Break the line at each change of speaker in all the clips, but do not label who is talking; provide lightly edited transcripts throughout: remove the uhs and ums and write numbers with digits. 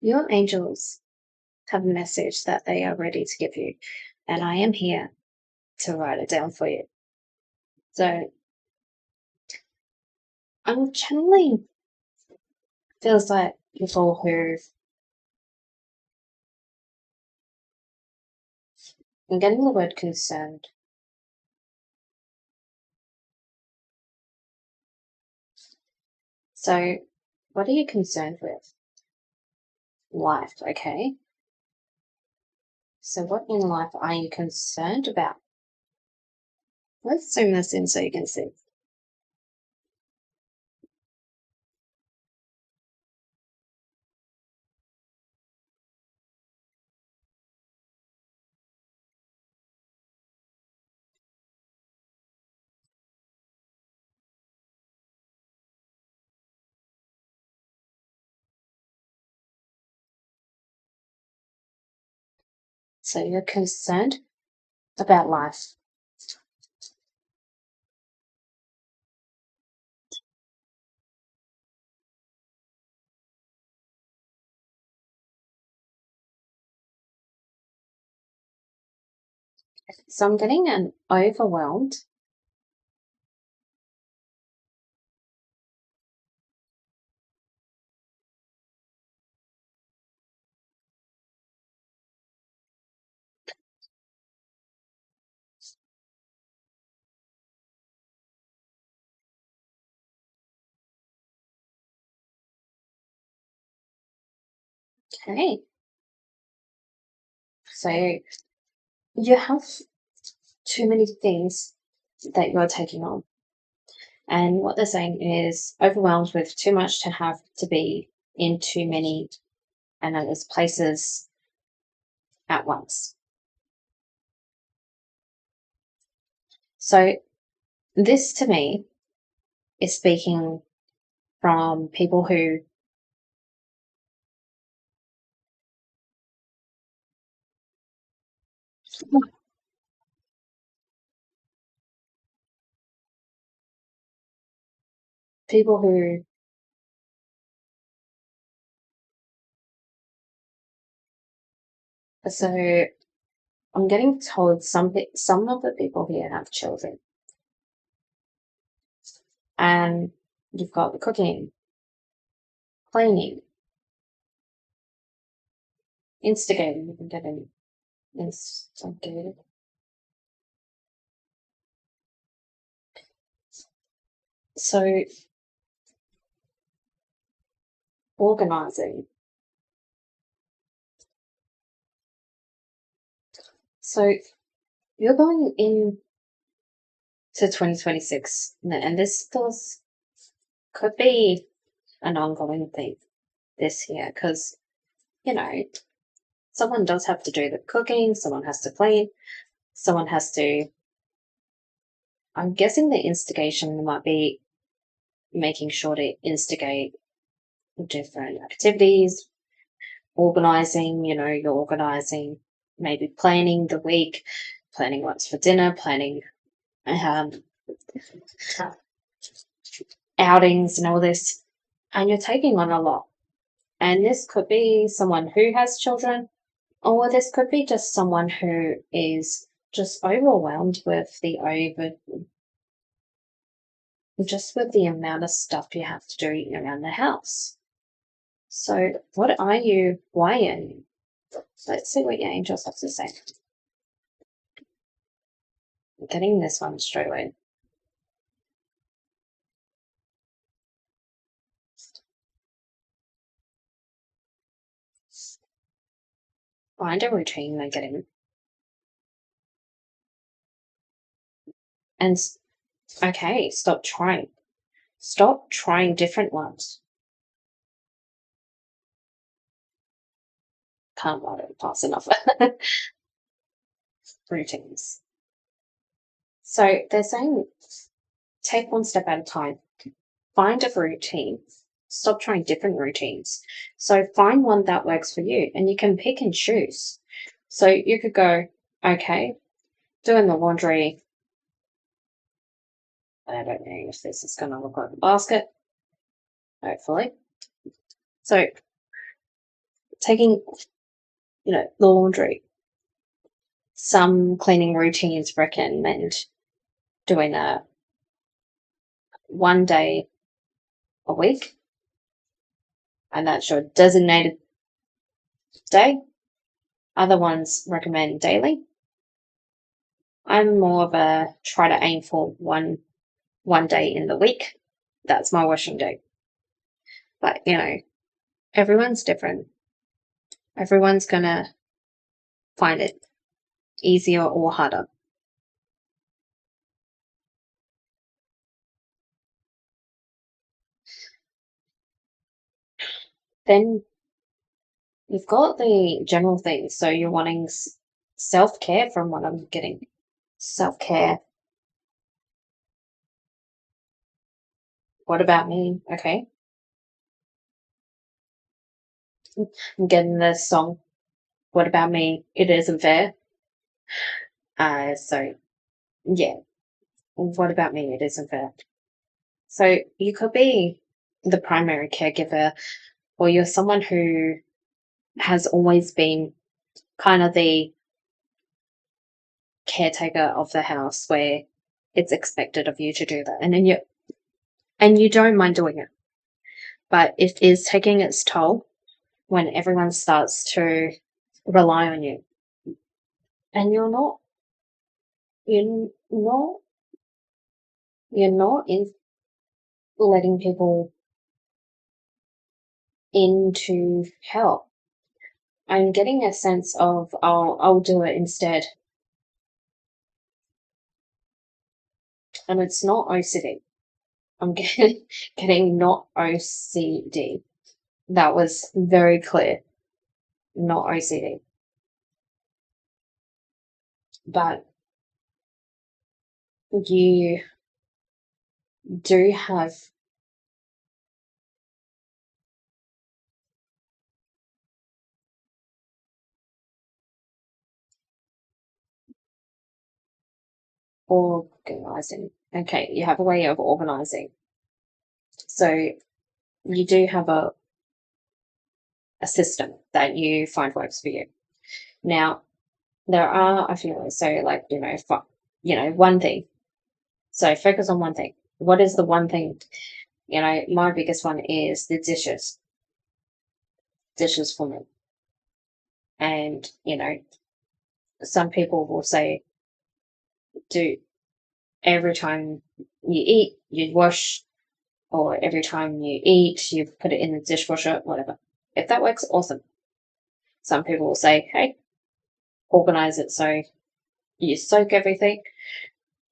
Your angels have a message that they are ready to give you, and I am here to write it down for you. So I'm channeling, feels like people who, I'm getting the word concerned. So what are you concerned with? Life, okay? So what in life are you concerned about? Let's zoom this in so you can see. So you're concerned about life. So I'm getting an overwhelmed. Okay. So you have too many things that you're taking on. And what they're saying is overwhelmed with too much to have to be in too many and others places at once. So this to me is speaking from people who people who so I'm getting told some of the people here have children, and you've got the cooking, cleaning, instigating, you can get an instigated. So organizing. So you're going in to 2026, and this could be an ongoing thing this year because, you know, someone does have to do the cooking, someone has to clean, someone has to. I'm guessing the instigation might be making sure to instigate different activities, organizing, you're organizing, maybe planning the week, planning what's for dinner, planning um, outings and all this. And you're taking on a lot. And this could be someone who has children, or this could be just someone who is just overwhelmed with with the amount of stuff you have to do around the house. So why are you? Let's see what your angels have to say. I'm getting this one straight away. Find a routine they're getting. And okay, stop trying. Stop trying different ones. Can't write it fast enough. Routines. So they're saying take one step at a time. Find a routine. Stop trying different routines. So find one that works for you, and you can pick and choose. So you could go, okay, doing the laundry. I don't know if this is going to look like a basket. Hopefully. So taking, the laundry. Some cleaning routines recommend doing a 1 day a week, and that's your designated day. Other ones recommend daily. I'm more of a try to aim for one day in the week. That's my washing day. But, everyone's different. Everyone's gonna find it easier or harder. Then you've got the general things. So you're wanting self-care from what I'm getting. Self-care. What about me? Okay. I'm getting the song. What about me? It isn't fair. So yeah. What about me? It isn't fair. So you could be the primary caregiver, or you're someone who has always been kind of the caretaker of the house where it's expected of you to do that. And you don't mind doing it. But it is taking its toll when everyone starts to rely on you. And you're not in letting people into help. I'm getting a sense of, I'll do it instead. And it's not OCD. I'm getting not OCD. That was very clear. Not OCD. But you do have organizing. Okay, you have a way of organizing. So you do have a system that you find works for you. Now, there are a few ways. So, like, one thing. So focus on one thing. What is the one thing? My biggest one is the dishes. Dishes for me. And, some people will say, do every time you eat, you wash, or every time you eat, you put it in the dishwasher, whatever. If that works, awesome. Some people will say, hey, organize it so you soak everything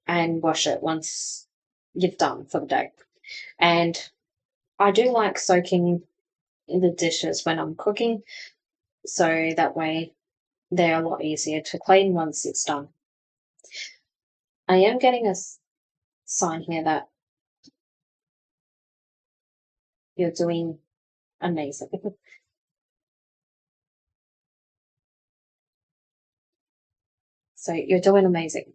and wash it once you've done for the day. And I do like soaking the dishes when I'm cooking, so that way they're a lot easier to clean once it's done. I am getting a sign here that you're doing amazing. So you're doing amazing.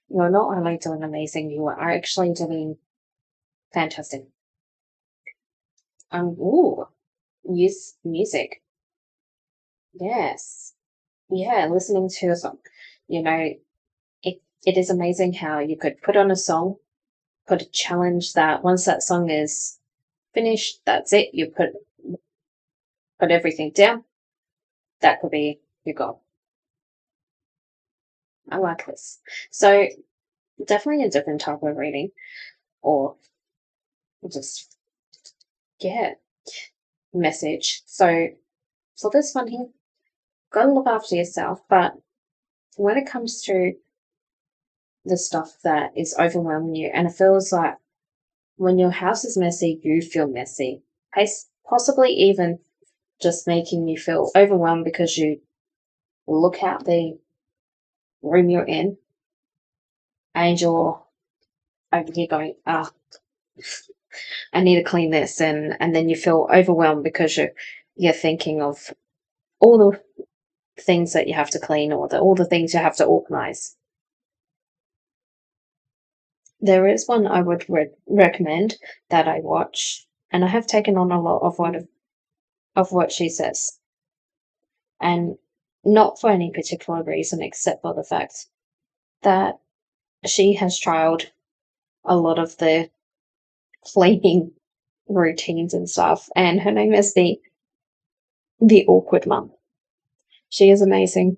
You're not only doing amazing, you are actually doing fantastic. Ooh, use music. Yes. Yeah, listening to a song. It is amazing how you could put on a song, put a challenge that once that song is finished, that's it. You put everything down. That could be your goal. I like this. So definitely a different type of reading, or just message. So for this one here, gotta look after yourself. But when it comes to the stuff that is overwhelming you, and it feels like when your house is messy, you feel messy. Possibly even just making you feel overwhelmed because you look out the room you're in and you're over here going, I need to clean this, and then you feel overwhelmed because you're thinking of all the things that you have to clean, or all the things you have to organize. There is one I would recommend that I watch, and I have taken on a lot of of what she says. And not for any particular reason except for the fact that she has trialed a lot of the cleaning routines and stuff. And her name is the awkward mum. She is amazing.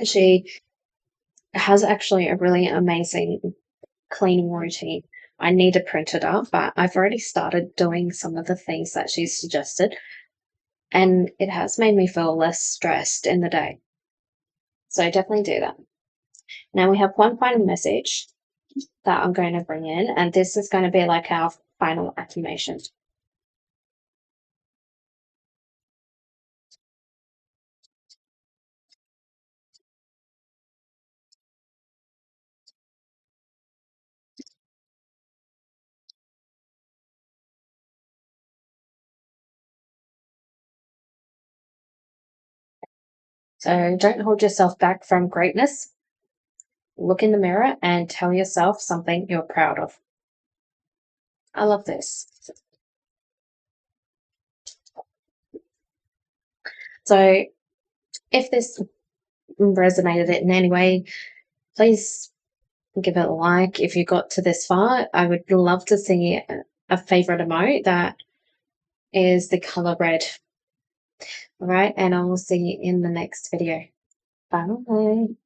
She has actually a really amazing cleaning routine. I need to print it up, but I've already started doing some of the things that she's suggested, and it has made me feel less stressed in the day. So definitely do that. Now we have one final message that I'm going to bring in, and this is going to be like our final affirmation. So don't hold yourself back from greatness. Look in the mirror and tell yourself something you're proud of. I love this. So if this resonated in any way, please give it a like. If you got to this far, I would love to see a favorite emote that is the color red. All right, and I will see you in the next video. Bye.